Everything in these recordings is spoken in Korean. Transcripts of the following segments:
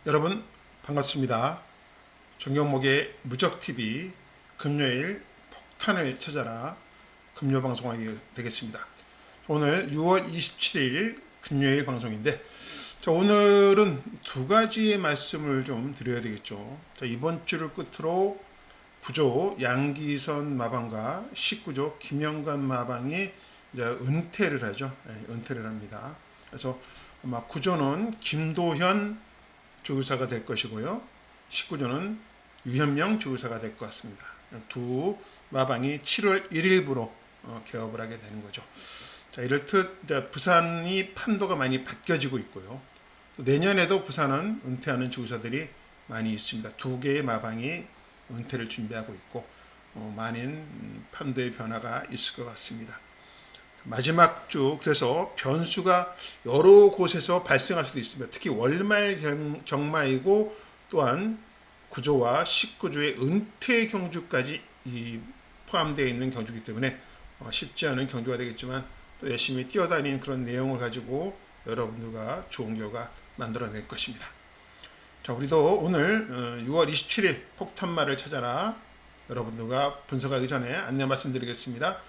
여러분 반갑습니다. 정경목의 무적TV 금요일 폭탄을 찾아라 금요 방송하게 되겠습니다. 오늘 6월 27일 금요일 방송인데 오늘은 두 가지의 말씀을 좀 드려야 되겠죠. 이번 주를 끝으로 9조 양기선 마방과 19조 김영관 마방이 이제 은퇴를 하죠. 은퇴를 합니다. 그래서 아마 9조는 김도현 조교사가 될 것이고요. 19조는 유현명 조교사가 될 것 같습니다. 두 마방이 7월 1일부로 개업을 하게 되는 거죠. 자, 이렇듯 부산이 판도가 많이 바뀌어지고 있고요. 또 내년에도 부산은 은퇴하는 조교사들이 많이 있습니다. 두 개의 마방이 은퇴를 준비하고 있고 많은 판도의 변화가 있을 것 같습니다. 마지막 주 그래서 변수가 여러 곳에서 발생할 수도 있습니다. 특히 월말 경마이고 또한 9조와 19조의 은퇴 경주까지 포함되어 있는 경주이기 때문에 쉽지 않은 경주가 되겠지만 또 열심히 뛰어다니는 그런 내용을 가지고 여러분들과 좋은 결과 만들어낼 것입니다. 자, 우리도 오늘 6월 27일 폭탄말을 찾아라 여러분들과 분석하기 전에 안내 말씀드리겠습니다.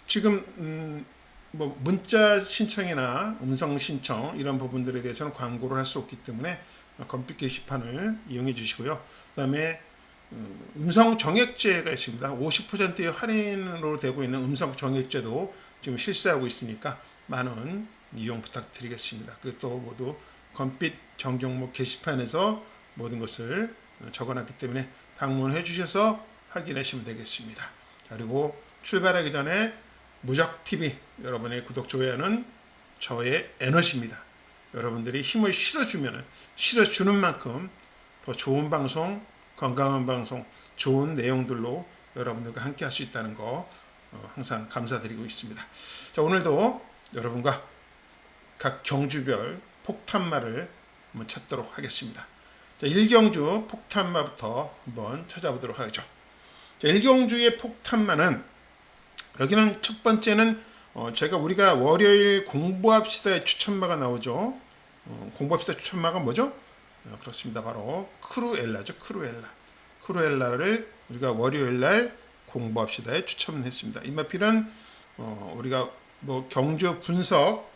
지금 뭐 문자 신청이나 음성 신청 이런 부분들에 대해서는 광고를 할 수 없기 때문에 검빛 게시판을 이용해 주시고요. 그다음에 음성 정액제가 있습니다. 50%의 할인으로 되고 있는 음성 정액제도 지금 실시하고 있으니까 많은 이용 부탁드리겠습니다. 그것도 모두 검빛 정경목 게시판에서 모든 것을 적어놨기 때문에 방문해 주셔서 확인하시면 되겠습니다. 그리고 출발하기 전에 무적TV 여러분의 구독, 좋아요는 저의 에너지입니다. 여러분들이 힘을 실어주는 만큼 더 좋은 방송, 건강한 방송, 좋은 내용들로 여러분들과 함께 할 수 있다는 거 항상 감사드리고 있습니다. 자, 오늘도 여러분과 각 경주별 폭탄마를 한번 찾도록 하겠습니다. 자, 1경주 폭탄마부터 한번 찾아보도록 하죠. 자, 1경주의 폭탄마는 여기는 첫 번째는 우리가 월요일 공부합시다의 추천마가 나오죠. 공부합시다 추천마가 뭐죠? 그렇습니다. 바로 크루엘라죠. 크루엘라를 우리가 월요일날 공부합시다에 추천했습니다. 이 마필은 우리가 뭐 경주 분석,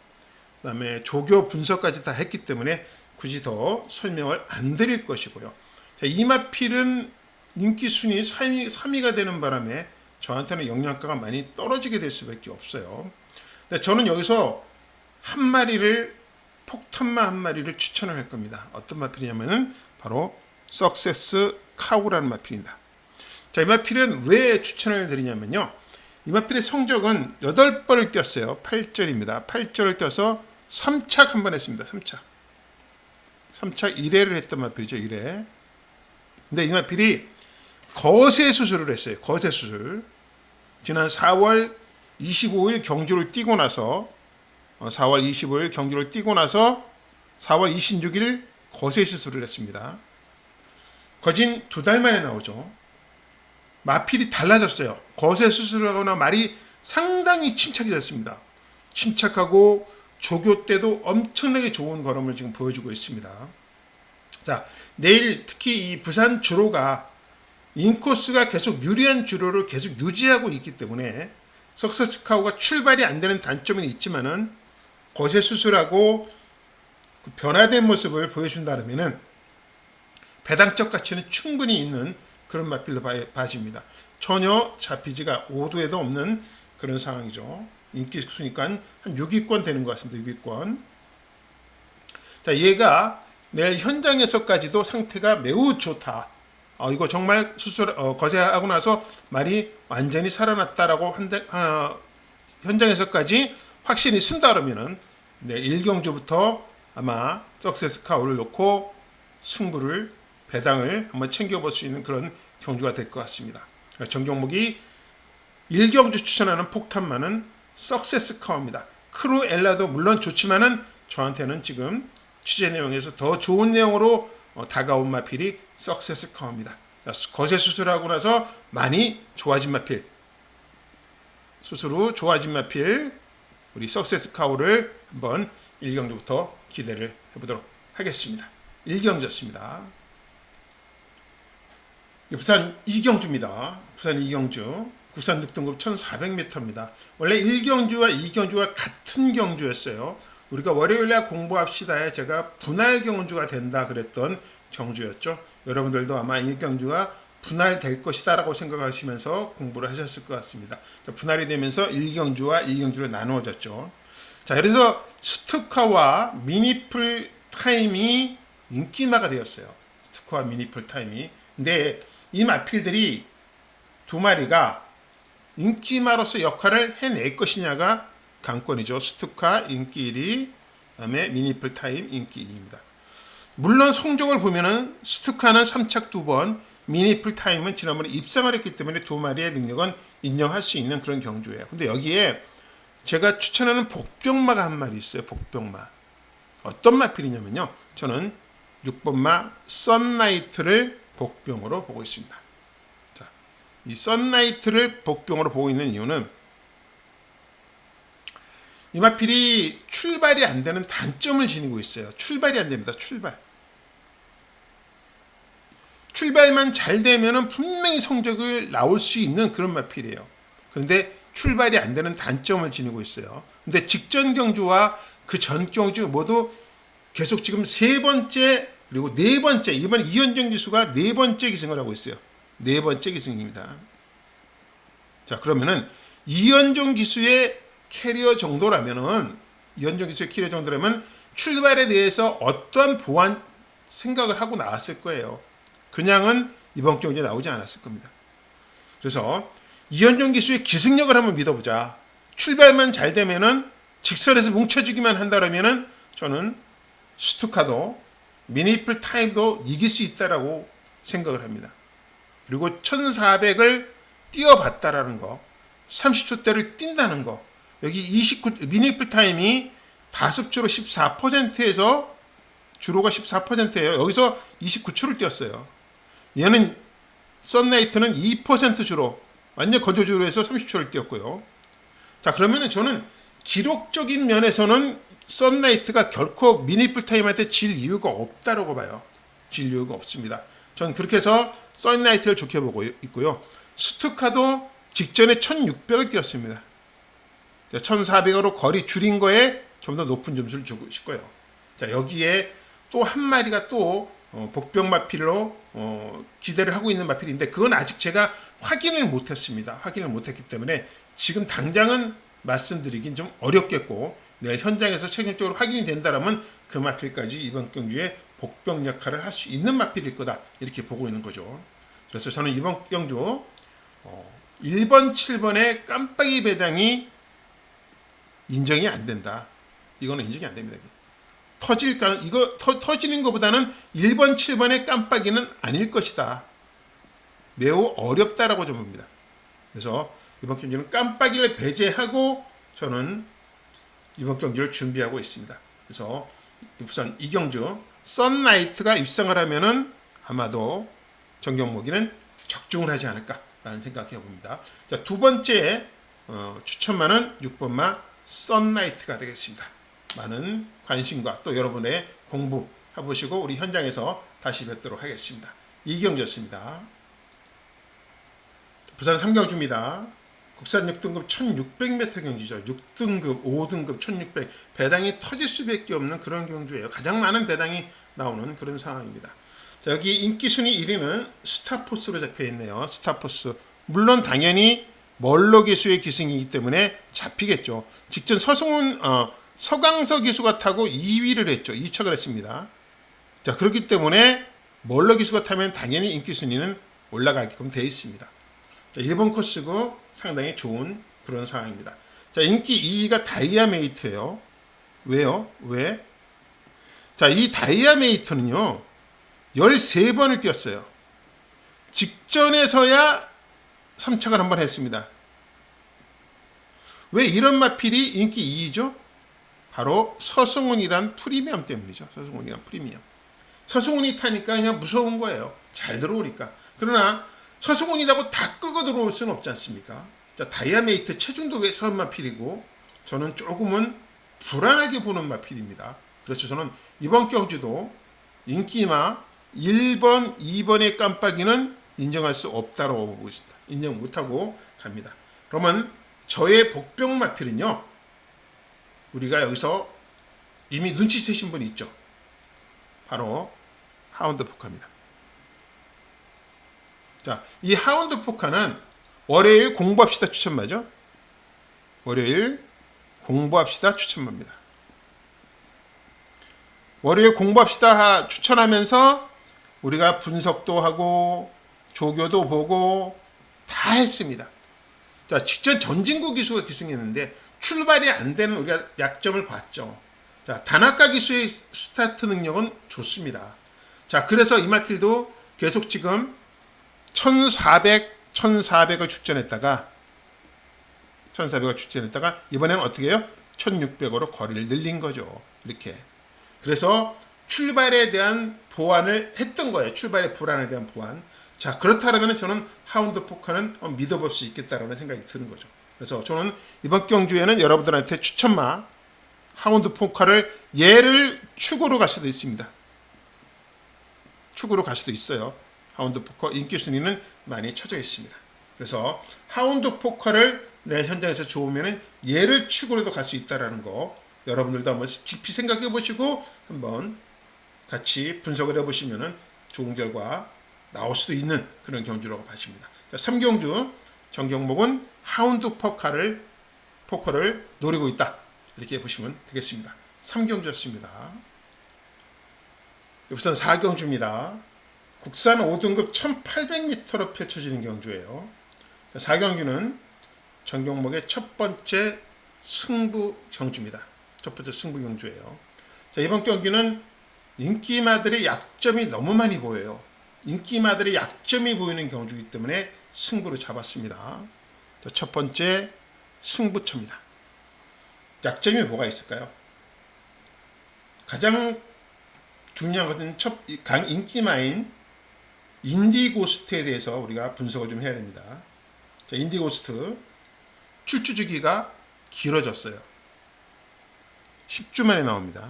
그다음에 조교 분석까지 다 했기 때문에 굳이 더 설명을 안 드릴 것이고요. 자, 이 마필은 인기 순위 3위가 되는 바람에 저한테는 영양가가 많이 떨어지게 될 수밖에 없어요. 근데 저는 여기서 폭탄마 한 마리를 추천을 할 겁니다. 어떤 마필이냐면은 바로 석세스 카우라는 마필입니다. 자, 이 마필은 왜 추천을 드리냐면요. 이 마필의 성적은 8번을 뛰었어요. 8절입니다. 8절을 뛰어서 3착 한 번 했습니다. 3착 1회를 했던 마필이죠. 1회. 근데 이 마필이 거세 수술을 했어요. 거세 수술. 지난 4월 25일 경주를 뛰고 나서 4월 26일 거세 수술을 했습니다. 거진 2달 만에 나오죠. 마필이 달라졌어요. 거세 수술을 하거나 말이 상당히 침착해졌습니다. 침착하고 조교 때도 엄청나게 좋은 걸음을 지금 보여주고 있습니다. 자, 내일 특히 이 부산 주로가 인코스가 계속 유리한 주로를 계속 유지하고 있기 때문에 석세스카우가 출발이 안 되는 단점은 있지만은 거세 수술하고 그 변화된 모습을 보여준다면은 배당적 가치는 충분히 있는 그런 마필로 봐집니다. 전혀 잡히지가 5도에도 없는 그런 상황이죠. 인기 순위가 한 6위권 되는 것 같습니다. 6위권. 자, 얘가 내일 현장에서까지도 상태가 매우 좋다. 이거 정말 거세하고 나서 말이 완전히 살아났다라고 현장에서까지 확신이 쓴다 그러면은 내일 1경주부터 아마 석세스카우를 놓고 배당을 한번 챙겨볼 수 있는 그런 경주가 될 것 같습니다. 정경목이 1경주 추천하는 폭탄마는 석세스카우입니다. 크루엘라도 물론 좋지만은 저한테는 지금 취재 내용에서 더 좋은 내용으로 다가온 마필이 석세스카우입니다. 거세 수술하고 나서 많이 좋아진 마필, 수술 후 좋아진 마필 우리 석세스카우를 한번 1경주부터 기대를 해보도록 하겠습니다. 1경주였습니다. 부산 이경주입니다. 부산 이경주 국산 6등급 1400m입니다. 원래 1경주와 2경주가 같은 경주였어요. 우리가 월요일날 공부합시다에 제가 분할 경주가 된다 그랬던 경주였죠. 여러분들도 아마 1경주가 분할될 것이다 라고 생각하시면서 공부를 하셨을 것 같습니다. 분할이 되면서 1경주와 2경주로 나누어졌죠. 자, 그래서 스투카와 미니풀 타임이 인기마가 되었어요. 스투카와 미니풀 타임이. 근데 이 마필들이 두 마리가 인기마로서 역할을 해낼 것이냐가 관건이죠. 스투카 인기 1위, 그다음에 미니풀 타임 인기 2위입니다. 물론 성적을 보면은 스투카는 3착 2번, 미니풀 타임은 지난번에 입상을 했기 때문에 두 마리의 능력은 인정할 수 있는 그런 경주예요. 근데 여기에 제가 추천하는 복병마가 한 마리 있어요. 복병마. 어떤 마필이냐면요. 저는 6번마 썬라이트를 복병으로 보고 있습니다. 자, 이 썬라이트를 복병으로 보고 있는 이유는 이 마필이 출발이 안 되는 단점을 지니고 있어요. 출발이 안 됩니다. 출발만 잘 되면은 분명히 성적을 나올 수 있는 그런 마필이에요. 그런데 출발이 안 되는 단점을 지니고 있어요. 근데 직전 경주와 그 전 경주 모두 계속 지금 세 번째 그리고 네 번째, 이번 이현정 기수가 네 번째 기승을 하고 있어요. 네 번째 기승입니다. 자, 그러면은 이현정 기수의 캐리어 정도라면은 출발에 대해서 어떠한 보완 생각을 하고 나왔을 거예요. 그냥은 이번 경기에 나오지 않았을 겁니다. 그래서 이현정 기수의 기승력을 한번 믿어보자. 출발만 잘 되면은 직선에서 뭉쳐주기만 한다면은 저는 스투카도 미니풀 타임도 이길 수 있다라고 생각을 합니다. 그리고 1400을 뛰어봤다라는 거, 30초대를 뛴다는 거, 여기 29 미니풀 타임이 다습주로 14%에서 주로가 14%예요. 여기서 29초를 뛰었어요. 얘는 썬라이트는 2% 주로 완전 건조주로 해서 30초를 뛰었고요. 자, 그러면은 저는 기록적인 면에서는 썬라이트가 결코 미니풀 타임한테 질 이유가 없다라고 봐요. 질 이유가 없습니다. 전 그렇게 해서 썬라이트를 좋게 보고 있고요. 스투카도 직전에 1600을 뛰었습니다. 1400으로 거리 줄인 거에 좀 더 높은 점수를 주고 싶을 거예요. 자, 여기에 또 한 마리가 또 복병 마필로 기대를 하고 있는 마필인데 그건 아직 제가 확인을 못했습니다. 확인을 못했기 때문에 지금 당장은 말씀드리긴 좀 어렵겠고 내일 현장에서 최종적으로 확인이 된다면 그 마필까지 이번 경주에 복병 역할을 할 수 있는 마필일 거다 이렇게 보고 있는 거죠. 그래서 저는 이번 경주 1번, 7번의 깜빡이 배당이 인정이 안 된다. 이거는 인정이 안 됩니다. 터지는 것보다는 1번, 7번의 깜빡이는 아닐 것이다. 매우 어렵다라고 좀 봅니다. 그래서 이번 경기는 깜빡이를 배제하고 저는 이번 경기를 준비하고 있습니다. 그래서 우선 이 경주 썬라이트가 입상을 하면은 아마도 정경목이는 적중을 하지 않을까라는 생각해 봅니다. 자, 두 번째 추천만은 6번마 썬라이트가 되겠습니다. 많은 관심과 또 여러분의 공부 해보시고 우리 현장에서 다시 뵙도록 하겠습니다. 이경주였습니다. 부산 3경주입니다. 국산 6등급 1600m 경주죠. 6등급, 5등급 1600 배당이 터질 수밖에 없는 그런 경주예요. 가장 많은 배당이 나오는 그런 상황입니다. 자, 여기 인기 순위 1위는 스타포스로 잡혀 있네요. 스타포스. 물론 당연히 멀로 기수의 기승이기 때문에 잡히겠죠. 직전 서강서 기수가 타고 2위를 했죠. 2착을 했습니다. 자, 그렇기 때문에 멀로 기수가 타면 당연히 인기 순위는 올라가게끔 되어 있습니다. 자, 1번 코스고 상당히 좋은 그런 상황입니다. 자, 인기 2위가 다이아메이트예요. 왜요? 왜? 자, 이 다이아메이트는요. 13번을 뛰었어요. 직전에서야 3착을 한번 했습니다. 왜 이런 마필이 인기 2위죠? 바로 서승훈이란 프리미엄 때문이죠. 서승훈이란 프리미엄. 서승훈이 타니까 그냥 무서운 거예요. 잘 들어오니까. 그러나 서승훈이라고 다 끄고 들어올 수는 없지 않습니까? 자, 다이아메이트 체중도 왜 서은 마필이고 저는 조금은 불안하게 보는 마필입니다. 그렇죠. 저는 이번 경주도 인기마 1번, 2번의 깜빡이는 인정할 수 없다고 보고 있습니다. 인정 못하고 갑니다. 그러면 저의 복병 마필은요, 우리가 여기서 이미 눈치채신 분 있죠? 바로 하운드 포카입니다. 자, 이 하운드 포카는 월요일 공부합시다 추천마죠? 월요일 공부합시다 추천마입니다. 월요일 공부합시다 추천하면서 우리가 분석도 하고 조교도 보고 다 했습니다. 자, 직전 전진구 기수가 기승했는데 출발이 안 되는 우리가 약점을 봤죠. 자, 단아까 기수의 스타트 능력은 좋습니다. 자, 그래서 이마필도 계속 지금 1400을 축전했다가 이번에는 어떻게 해요? 1600으로 거리를 늘린 거죠. 이렇게. 그래서 출발에 대한 보완을 했던 거예요. 출발의 불안에 대한 보완. 자, 그렇다면 저는 하운드 포카는 믿어볼 수 있겠다라는 생각이 드는 거죠. 그래서 저는 이번 경주에는 여러분들한테 추천마 하운드 포카를 얘를 축으로 갈 수도 있습니다. 축으로 갈 수도 있어요. 하운드 포카 인기 순위는 많이 쳐져 있습니다. 그래서 하운드 포카를 내일 현장에서 좋으면은 얘를 축으로도 갈 수 있다라는 거 여러분들도 한번 깊이 생각해 보시고 한번 같이 분석을 해 보시면은 좋은 결과 나올 수도 있는 그런 경주라고 봐집니다. 자, 3경주 전 경목은 하운드 포카를 노리고 있다. 이렇게 보시면 되겠습니다. 3경주였습니다. 우선 4경주입니다. 국산 5등급 1800m로 펼쳐지는 경주예요. 4경주는 전 경목의 첫 번째 승부 경주입니다. 첫 번째 승부 경주예요. 자, 이번 경기는 인기마들의 약점이 너무 많이 보여요. 인기마들의 약점이 보이는 경주이기 때문에 승부를 잡았습니다. 자, 첫 번째 승부처입니다. 약점이 뭐가 있을까요? 가장 중요한 것은 강 인기마인 인디고스트에 대해서 우리가 분석을 좀 해야 됩니다. 자, 인디고스트 출주 주기가 길어졌어요. 10주 만에 나옵니다.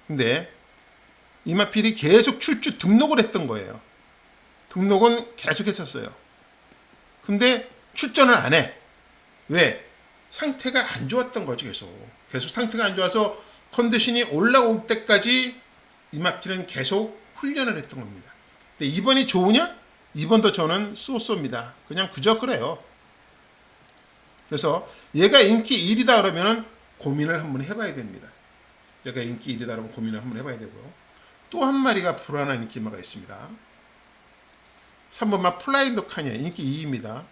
근데 이마필이 계속 출주 등록을 했던 거예요. 등록은 계속 했었어요. 근데 출전을 안 해. 왜? 상태가 안 좋았던 거지. 계속 상태가 안 좋아서 컨디션이 올라올 때까지 이마필은 계속 훈련을 했던 겁니다. 근데 이번이 좋으냐? 이번도 저는 쏘쏘입니다. 그냥 그저 그래요. 그래서 얘가 인기 1위다 그러면 고민을 한번 해봐야 됩니다. 얘가 인기 1위다 그러면 고민을 한번 해봐야 되고요. 또 한 마리가 불안한 인기마가 있습니다. 3번마 플라인더 카니아 인기 2위입니다.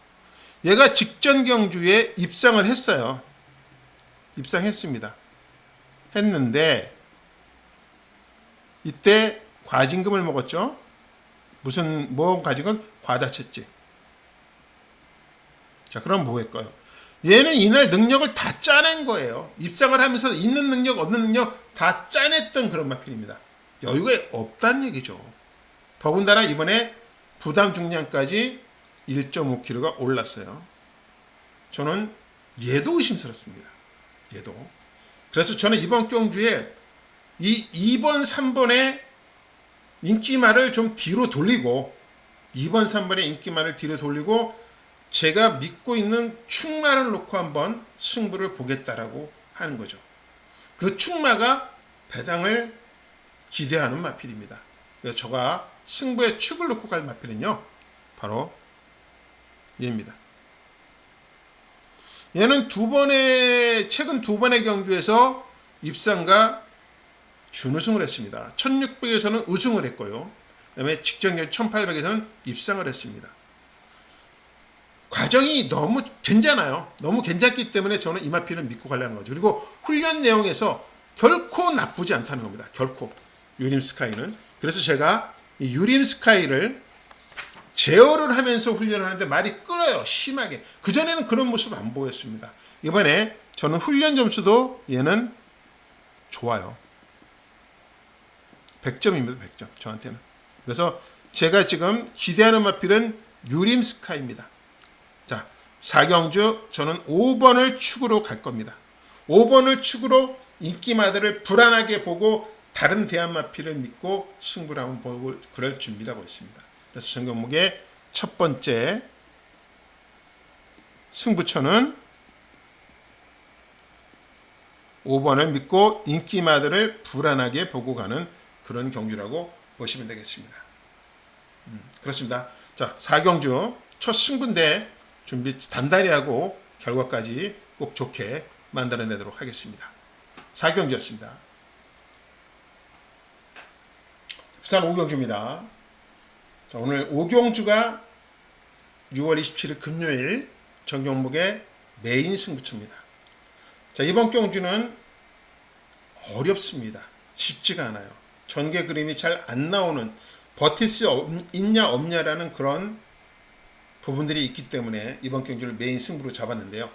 얘가 직전 경주에 입상을 했어요. 입상했습니다. 했는데 이때 과징금을 먹었죠. 뭐 과징금? 과다채찍. 자, 그럼 뭐 할까요? 얘는 이날 능력을 다 짜낸 거예요. 입상을 하면서 있는 능력, 없는 능력 다 짜냈던 그런 마필입니다. 여유가 없다는 얘기죠. 더군다나 이번에 부담 중량까지 1.5kg가 올랐어요. 저는 얘도 의심스럽습니다. 얘도. 그래서 저는 이번 경주에 이 2번, 3번의 인기말을 좀 뒤로 돌리고 2번, 3번의 인기말을 뒤로 돌리고 제가 믿고 있는 축마를 놓고 한번 승부를 보겠다라고 하는 거죠. 그 축마가 배당을 기대하는 마필입니다. 그래서 저가 승부에 축을 놓고 갈 마필은요, 바로 얘입니다. 얘는 최근 두 번의 경주에서 입상과 준우승을 했습니다. 1600에서는 우승을 했고요. 그 다음에 직전 경주 1800에서는 입상을 했습니다. 과정이 너무 괜찮아요. 너무 괜찮기 때문에 저는 이마필을 믿고 가려는 거죠. 그리고 훈련 내용에서 결코 나쁘지 않다는 겁니다. 결코. 유림 스카이는. 그래서 제가 이 유림 스카이를 제어를 하면서 훈련을 하는데 말이 끌어요. 심하게. 그전에는 그런 모습 안 보였습니다. 이번에 저는 훈련 점수도 얘는 좋아요. 100점입니다. 100점. 저한테는. 그래서 제가 지금 기대하는 마필은 유림 스카이입니다. 자, 4경주 저는 5번을 축으로 갈 겁니다. 5번을 축으로 인기마들을 불안하게 보고 다른 대안마필을 믿고 승부를 한번 보고 그럴 준비를 하고 있습니다. 그래서 전경목의 첫 번째 승부처는 5번을 믿고 인기마들을 불안하게 보고 가는 그런 경주라고 보시면 되겠습니다. 그렇습니다. 자, 4경주 첫 승부인데 준비 단단히 하고 결과까지 꼭 좋게 만들어내도록 하겠습니다. 4경주였습니다. 부산 5경주입니다. 자, 오늘 5경주가 6월 27일 금요일 전경목의 메인 승부처입니다. 자, 이번 경주는 어렵습니다. 쉽지가 않아요. 전개 그림이 잘 안 나오는, 버틸 수 있냐 없냐라는 그런 부분들이 있기 때문에 이번 경주를 메인 승부로 잡았는데요.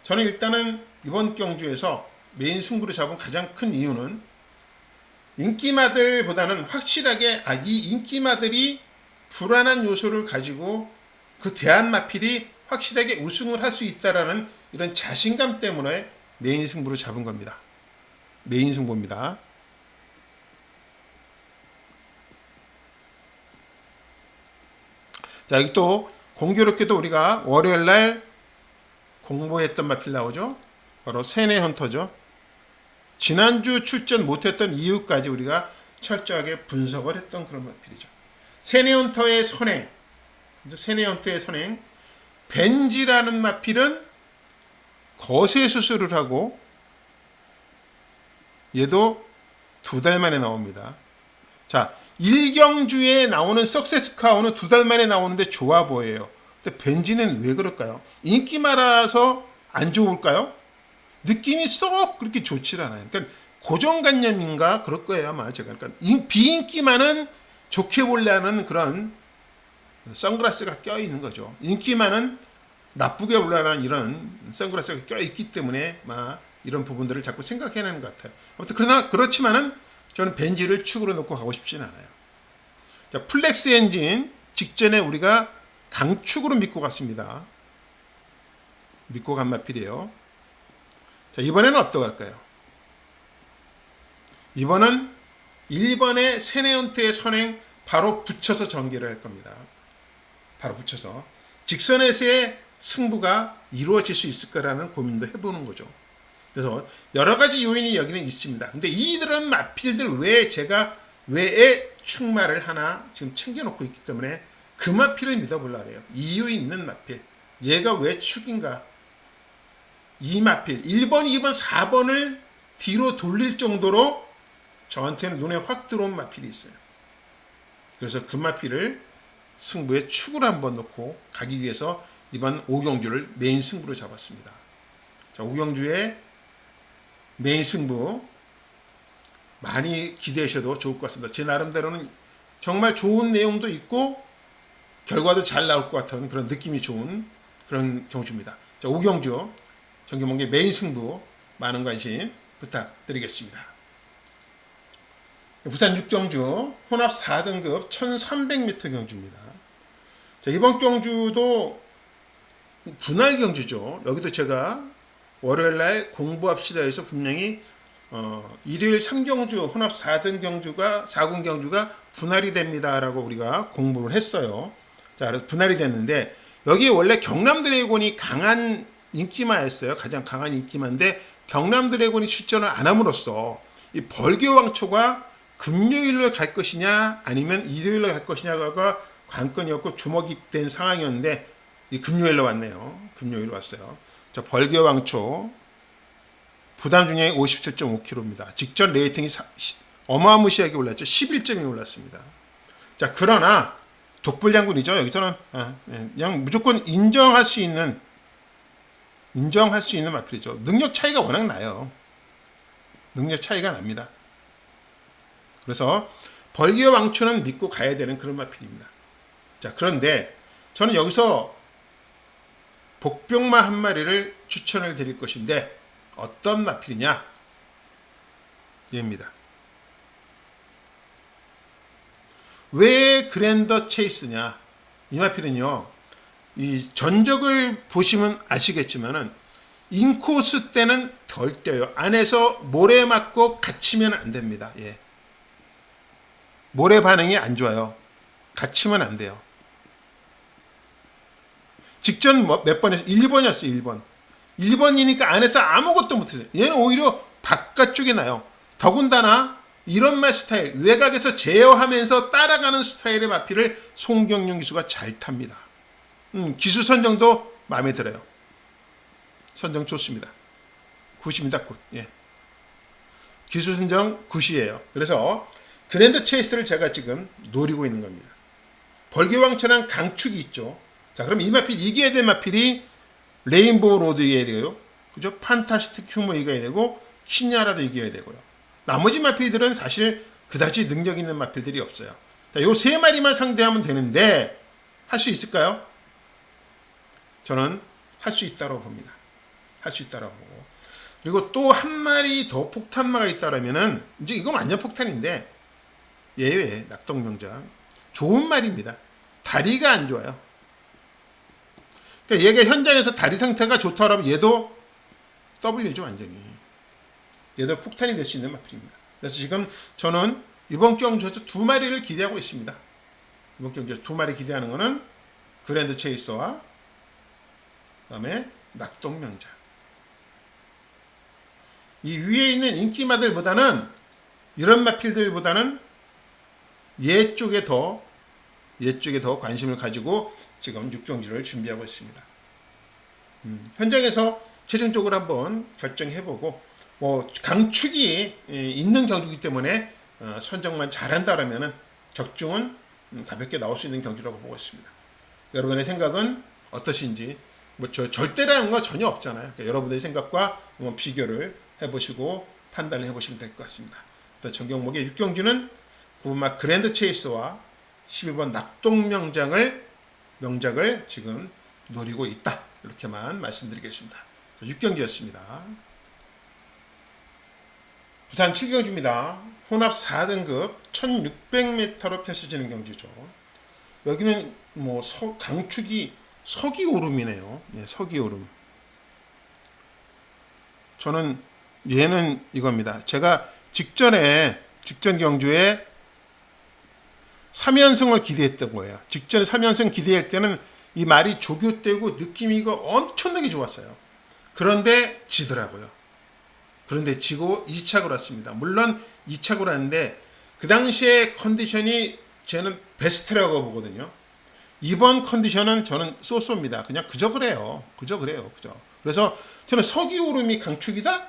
저는 일단은 이번 경주에서 메인 승부로 잡은 가장 큰 이유는 인기마들보다는 확실하게 이 인기마들이 불안한 요소를 가지고 그 대안마필이 확실하게 우승을 할 수 있다라는 이런 자신감 때문에 메인 승부로 잡은 겁니다. 메인 승부입니다. 자, 여기 또 공교롭게도 우리가 월요일날 공부했던 마필 나오죠. 바로 세네 헌터죠. 지난주 출전 못했던 이유까지 우리가 철저하게 분석을 했던 그런 마필이죠. 세네 헌터의 선행, 세네 헌터의 선행, 벤지라는 마필은 거세 수술을 하고 얘도 2달 만에 나옵니다. 자, 1경주에 나오는 석세스카우는 2달 만에 나오는데 좋아 보여요. 근데 벤지는 왜 그럴까요? 인기 많아서 안 좋을까요? 느낌이 썩 그렇게 좋지 않아요. 그러니까 고정관념인가 그럴 거예요 아마 제가. 그러니까 비인기만은 좋게 보려는 그런 선글라스가 껴있는 거죠. 인기만은 나쁘게 보려는 이런 선글라스가 껴있기 때문에 막 이런 부분들을 자꾸 생각해내는 것 같아요. 아무튼 그러나 그렇지만은 저는 벤지를 축으로 놓고 가고 싶지는 않아요. 자, 플렉스 엔진 직전에 우리가 강축으로 믿고 갔습니다. 믿고 간 마필이에요. 자, 이번에는 어떡할까요? 이번은 1번의 세네온트의 선행 바로 붙여서 전개를 할 겁니다. 바로 붙여서 직선에서의 승부가 이루어질 수 있을 거라는 고민도 해보는 거죠. 그래서 여러 가지 요인이 여기는 있습니다. 근데 이들은 마필들 외에 제가 외에 축마를 하나 지금 챙겨놓고 있기 때문에 그 마필을 믿어보려고 해요. 이유 있는 마필. 얘가 왜 축인가? 이 마필 1번, 2번, 4번을 뒤로 돌릴 정도로 저한테는 눈에 확 들어온 마필이 있어요. 그래서 그 마필을 승부에 축을 한번 놓고 가기 위해서 이번 5경주를 메인 승부로 잡았습니다. 자, 5경주의 메인 승부 많이 기대하셔도 좋을 것 같습니다. 제 나름대로는 정말 좋은 내용도 있고 결과도 잘 나올 것 같은 그런 느낌이 좋은 그런 경주입니다. 자, 5경주 전경목의 메인 승부 많은 관심 부탁드리겠습니다. 부산 6경주 혼합 4등급 1300m 경주입니다. 자, 이번 경주도 분할 경주죠. 여기도 제가 월요일날 공부합시다 해서 분명히 일요일 3경주 혼합 4등 경주가 4군 경주가 분할이 됩니다라고 우리가 공부를 했어요. 자, 그래서 분할이 됐는데 여기 원래 경남 드래곤이 강한 인기마였어요. 가장 강한 인기마인데 경남 드래곤이 출전을 안 함으로써 이 벌교왕초가 금요일로 갈 것이냐 아니면 일요일로 갈 것이냐가 관건이었고 주목이 된 상황이었는데 이 금요일로 왔네요. 금요일로 왔어요. 자, 벌교왕초 부담 중량이 57.5kg입니다. 직전 레이팅이 어마무시하게 올랐죠. 11점이 올랐습니다. 자, 그러나 독불장군이죠. 여기서는 그냥 무조건 인정할 수 있는 마필이죠. 능력 차이가 워낙 나요. 능력 차이가 납니다. 그래서 벌교왕초는 믿고 가야 되는 그런 마필입니다. 자, 그런데 저는 여기서 복병마 한 마리를 추천을 드릴 것인데 어떤 마필이냐? 얘입니다. 왜 그랜더 체이스냐? 이 마필은요, 이 전적을 보시면 아시겠지만은 인코스 때는 덜 뛰어요. 안에서 모래 맞고 갇히면 안 됩니다. 예. 모래 반응이 안 좋아요. 갇히면 안 돼요. 직전 몇 번이었어요? 1번이었어요. 1번. 1번이니까 안에서 아무것도 못했어요. 얘는 오히려 바깥쪽에 나요. 더군다나 이런 말 스타일, 외곽에서 제어하면서 따라가는 스타일의 마피를 송경용 기수가 잘 탑니다. 기수 선정도 마음에 들어요. 선정 좋습니다. 굿입니다. 굿. 예. 기수 선정 굿이에요. 그래서 그랜드 체이스를 제가 지금 노리고 있는 겁니다. 벌개왕처럼 강축이 있죠. 자, 그럼 이 마필 이겨야 될 마필이 레인보우 로드 이겨야 되고요. 그죠? 판타스틱 휴머 이겨야 되고 키냐라도 이겨야 되고요. 나머지 마필들은 사실 그다지 능력 있는 마필들이 없어요. 자, 요 세 마리만 상대하면 되는데 할 수 있을까요? 저는 할 수 있다고 봅니다. 할 수 있다고 보고. 그리고 또 한 마리 더 폭탄마가 있다라면은 이제 이건 완전 폭탄인데 예외 낙동명장 좋은 말입니다. 다리가 안 좋아요. 그러니까 얘가 현장에서 다리 상태가 좋다라면 얘도 W죠 완전히. 얘도 폭탄이 될 수 있는 마필입니다. 그래서 지금 저는 이번 경주에서 두 마리를 기대하고 있습니다. 이번 경주에서 두 마리 기대하는 거는 그랜드 체이서와 그다음에 낙동명장. 이 위에 있는 인기마들보다는 이런 마필들보다는 얘 쪽에 더 관심을 가지고 지금 6경주를 준비하고 있습니다. 현장에서 최종적으로 한번 결정해보고 뭐 강축이 있는 경주이기 때문에 선정만 잘한다라면은 적중은 가볍게 나올 수 있는 경주라고 보고 있습니다. 여러분의 생각은 어떠신지 뭐 절대라는 거 전혀 없잖아요. 그러니까 여러분의 생각과 한번 비교를 해보시고 판단을 해보시면 될 것 같습니다. 전 경목의 6경주는 9번 그랜드 체이스와 11번 낙동명장을 지금 노리고 있다. 이렇게만 말씀드리겠습니다. 6경주였습니다. 부산 7경주입니다. 혼합 4등급 1600m로 펼쳐지는 경주죠. 여기는 뭐 강축이 서기오름이네요. 예, 서기오름. 저는 얘는 이겁니다. 제가 직전 경주에 3연승을 기대했던 거예요. 직전에 3연승 기대할 때는 이 말이 조교되고 느낌이 엄청나게 좋았어요. 그런데 지더라고요. 그런데 지고 2착으로 왔습니다. 물론 2착으로 왔는데 그 당시에 컨디션이 저는 베스트라고 보거든요. 이번 컨디션은 저는 쏘쏘입니다. 그냥 그저 그래요. 그래서 저는 서기오름이 강축이다?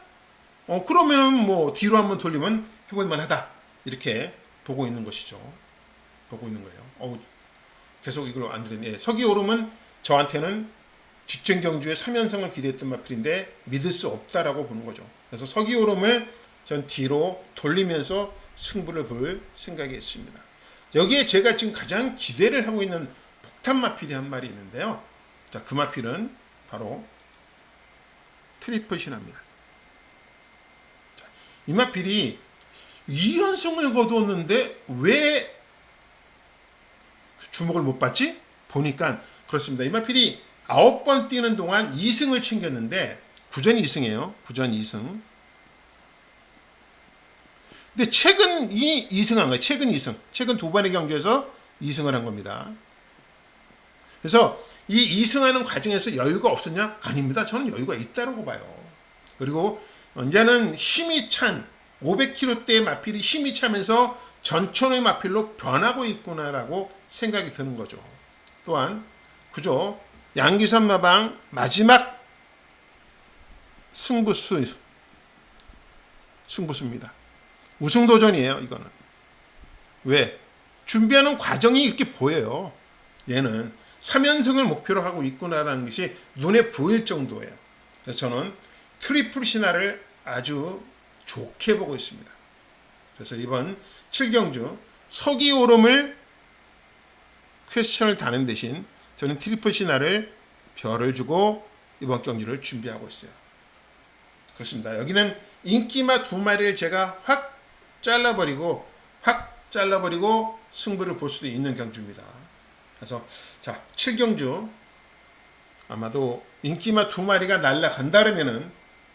그러면은 뭐 뒤로 한번 돌리면 해볼만 하다. 이렇게 보고 있는 것이죠. 보고 있는 거예요. 계속 이걸 안 들었네. 서기오름은 저한테는 직전 경주에 3연승을 기대했던 마필인데 믿을 수 없다라고 보는 거죠. 그래서 서기오름을 전 뒤로 돌리면서 승부를 볼 생각이 있습니다. 여기에 제가 지금 가장 기대를 하고 있는 폭탄 마필이 한 마리 있는데요. 자, 그 마필은 바로 트리플 신화입니다. 자, 이 마필이 2연승을 거두었는데 왜 주목을 못 받지? 보니까 그렇습니다. 이 마필이 9번 뛰는 동안 2승을 챙겼는데 구전 2승이에요. 구전 2승. 근데 최근 2승한 거예요. 최근 두 번의 경기에서 2승을 한 겁니다. 그래서 이 2승하는 과정에서 여유가 없었냐? 아닙니다. 저는 여유가 있다고 봐요. 그리고 언제는 힘이 찬 500kg대의 마필이 힘이 차면서 전천후의 마필로 변하고 있구나라고 생각이 드는 거죠. 또한 그죠? 양기선 마방 마지막 승부수입니다. 우승도전이에요. 이거는. 왜? 준비하는 과정이 이렇게 보여요. 얘는 3연승을 목표로 하고 있구나라는 것이 눈에 보일 정도예요. 그래서 저는 트리플 신화를 아주 좋게 보고 있습니다. 그래서 이번 7경주 서기오름을 퀘스천을 다는 대신 저는 트리플 신화를 별을 주고 이번 경주를 준비하고 있어요. 그렇습니다. 여기는 인기마 두 마리를 제가 확 잘라버리고 승부를 볼 수도 있는 경주입니다. 그래서 자 7경주 아마도 인기마 두 마리가 날아간다면은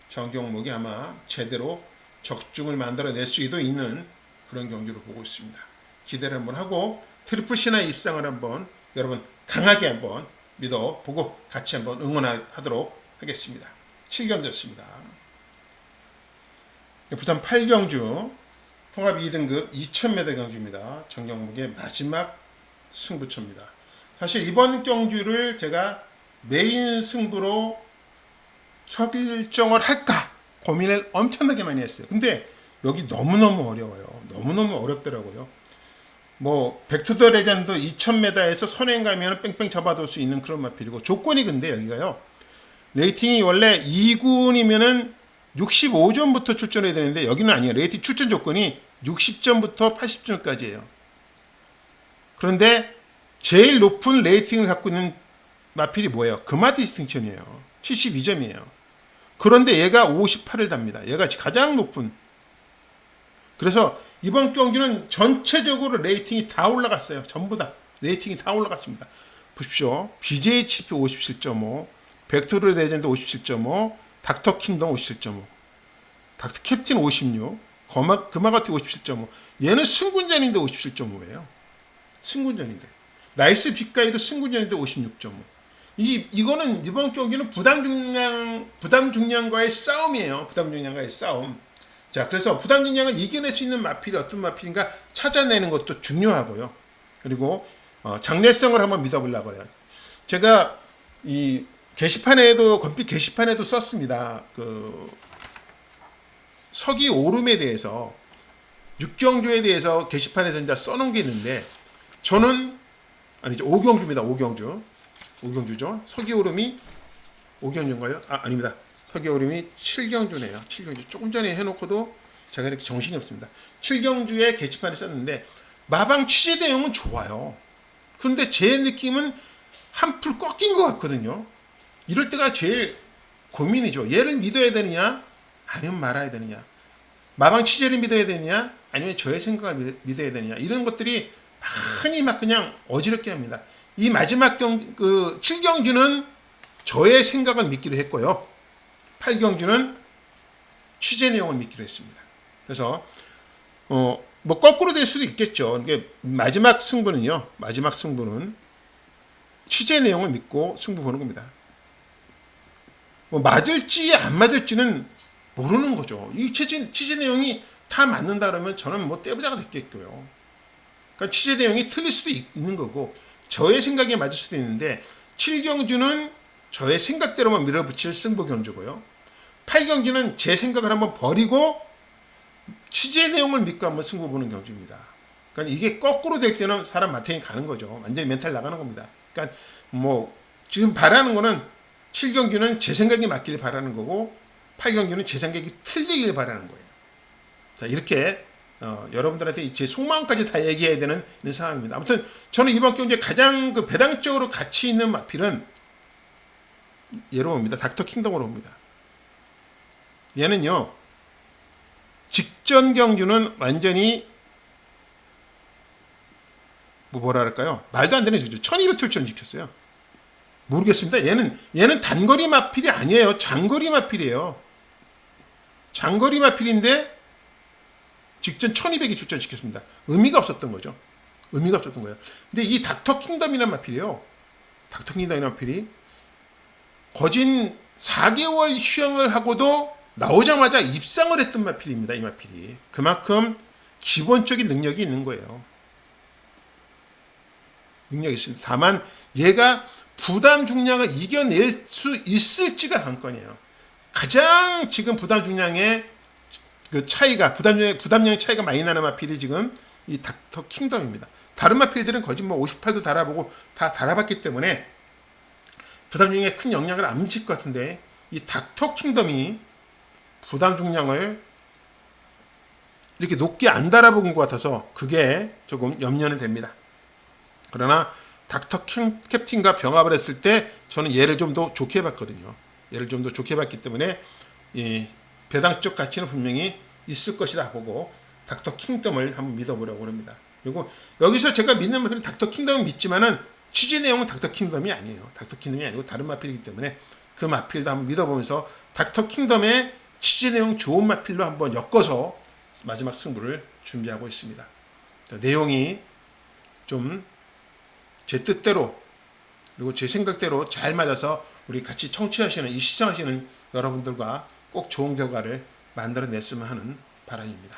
정경목이 아마 제대로 적중을 만들어낼 수도 있는 그런 경주로 보고 있습니다. 기대를 한번 하고 트리플 C나 입상을 한번 여러분 강하게 한번 믿어보고 같이 한번 응원하도록 하겠습니다. 7경주였습니다. 부산 8경주 통합 2등급 2000m 경주입니다. 정경목의 마지막 승부처입니다. 사실 이번 경주를 제가 메인 승부로 설정을 할까 고민을 엄청나게 많이 했어요. 근데 여기 너무너무 어려워요. 너무너무 어렵더라고요. 뭐 백투더 레전드 2000m에서 선행 가면 뺑뺑 잡아둘 수 있는 그런 마필이고 조건이 근데 여기가요. 레이팅이 원래 2군이면은 65점부터 출전해야 되는데 여기는 아니에요. 레이팅 출전 조건이 60점부터 80점까지예요. 그런데 제일 높은 레이팅을 갖고 있는 마필이 뭐예요? 금화 디스팅션이에요. 72점이에요. 그런데 얘가 58을 답니다. 얘가 가장 높은. 그래서 이번 경기는 전체적으로 레이팅이 다 올라갔어요. 전부 다. 레이팅이 다 올라갔습니다. 보십시오. BJCP 57.5, 벡토르 레전드 57.5, 닥터 킹덤 57.5, 닥터 캡틴 56, 금화가티 57.5. 얘는 승군전인데 57.5예요. 승군전인데. 나이스 빅가이도 승군전인데 56.5. 이거는 이번 경기는 부담 중량과의 싸움이에요. 부담 중량과의 싸움. 자, 그래서 부담 중량을 이겨낼 수 있는 마필이 어떤 마필인가 찾아내는 것도 중요하고요. 그리고 장래성을 한번 믿어보려고 해요. 제가 이 게시판에도 건빛 게시판에도 썼습니다. 그 서기 오름에 대해서 6경주에 대해서 게시판에서 이제 써놓은 게 있는데 저는 아니죠 5경주입니다. 5경주죠. 서기 오름이 5경주인가요? 아닙니다. 서기 오름이 7경주네요. 7경주 조금 전에 해놓고도 제가 이렇게 정신이 없습니다. 7경주에 게시판에 썼는데 마방 취재 내용은 좋아요. 그런데 제 느낌은 한풀 꺾인 것 같거든요. 이럴 때가 제일 고민이죠. 얘를 믿어야 되느냐 아니면 말아야 되느냐. 마방 취재를 믿어야 되느냐 아니면 저의 생각을 믿어야 되느냐. 이런 것들이 많이 막 그냥 어지럽게 합니다. 이 마지막 7경주는 저의 생각을 믿기로 했고요. 8경주는 취재 내용을 믿기로 했습니다. 그래서 뭐 거꾸로 될 수도 있겠죠. 이게 마지막 승부는 취재 내용을 믿고 승부 보는 겁니다. 뭐 맞을지 안 맞을지는 모르는 거죠. 이 취재 내용이 다 맞는다 그러면 저는 뭐 떼부자가 됐겠고요. 그러니까 취재 내용이 틀릴 수도 있는 거고 저의 생각에 맞을 수도 있는데 7경주는 저의 생각대로만 밀어붙일 승부 경주고요. 8경주는 제 생각을 한번 버리고 취재 내용을 믿고 한번 승부 보는 경주입니다. 그러니까 이게 거꾸로 될 때는 사람 마탱이 가는 거죠. 완전히 멘탈 나가는 겁니다. 그러니까 뭐 지금 바라는 거는 7경주는 제 생각이 맞기를 바라는 거고 8경주는 제 생각이 틀리길 바라는 거예요. 자, 이렇게 여러분들한테 제 속마음까지 다 얘기해야 되는 이런 상황입니다. 아무튼 저는 이번 경기에 가장 그 배당적으로 가치 있는 마필은 얘로 봅니다. 닥터 킹덤으로 봅니다. 얘는요. 직전 경주는 완전히 뭐라 할까요? 말도 안 되는 경주. 1200툴처럼 지켰어요. 모르겠습니다. 얘는 단거리 마필이 아니에요. 장거리 마필이에요. 장거리 마필인데 직전 1200이 출전시켰습니다. 의미가 없었던 거죠. 의미가 없었던 거예요. 근데 이 닥터 킹덤이라는 마필이에요. 닥터 킹덤이라는 마필이 거진 4개월 휴양을 하고도 나오자마자 입상을 했던 마필입니다. 이 마필이. 그만큼 기본적인 능력이 있는 거예요. 능력이 있습니다. 다만 얘가 부담 중량을 이겨낼 수 있을지가 관건이에요. 가장 지금 부담 중량의 그 차이가 부담량의 차이가 많이 나는 마필이 지금 이 닥터 킹덤입니다. 다른 마필들은 거진 뭐 58도 달아보고 다 달아봤기 때문에 부담 중량에 큰 영향을 안 미칠 것 같은데 이 닥터 킹덤이 부담 중량을 이렇게 높게 안 달아본 것 같아서 그게 조금 염려는 됩니다. 그러나 닥터 캡틴과 병합을 했을 때 저는 얘를 좀 더 좋게 봤거든요. 얘를 좀 더 좋게 봤기 때문에 이 배당적 가치는 분명히 있을 것이다 보고 닥터 킹덤을 한번 믿어보려고 합니다. 그리고 여기서 제가 믿는 마필은 닥터 킹덤을 믿지만은 취재 내용은 닥터 킹덤이 아니에요. 닥터 킹덤이 아니고 다른 마필이기 때문에 그 마필도 한번 믿어보면서 닥터 킹덤의 취재 내용 좋은 마필로 한번 엮어서 마지막 승부를 준비하고 있습니다. 내용이 좀 제 뜻대로 그리고 제 생각대로 잘 맞아서 우리 같이 청취하시는 이 시청하시는 여러분들과 꼭 좋은 결과를 만들어냈으면 하는 바람입니다.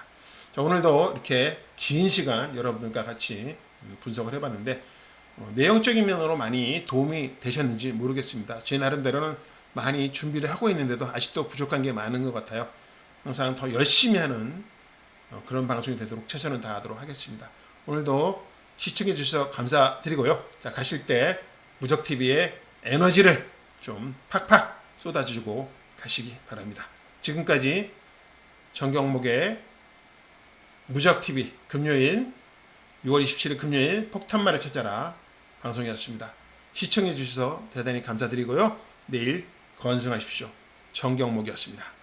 자, 오늘도 이렇게 긴 시간 여러분들과 같이 분석을 해봤는데 내용적인 면으로 많이 도움이 되셨는지 모르겠습니다. 제 나름대로는 많이 준비를 하고 있는데도 아직도 부족한 게 많은 것 같아요. 항상 더 열심히 하는 그런 방송이 되도록 최선을 다하도록 하겠습니다. 오늘도 시청해 주셔서 감사드리고요. 자, 가실 때 무적TV의 에너지를 좀 팍팍 쏟아주고 가시기 바랍니다. 지금까지 정경목의 무적TV 금요일 6월 27일 금요일 폭탄말을 찾아라 방송이었습니다. 시청해 주셔서 대단히 감사드리고요. 내일 건승하십시오. 정경목이었습니다.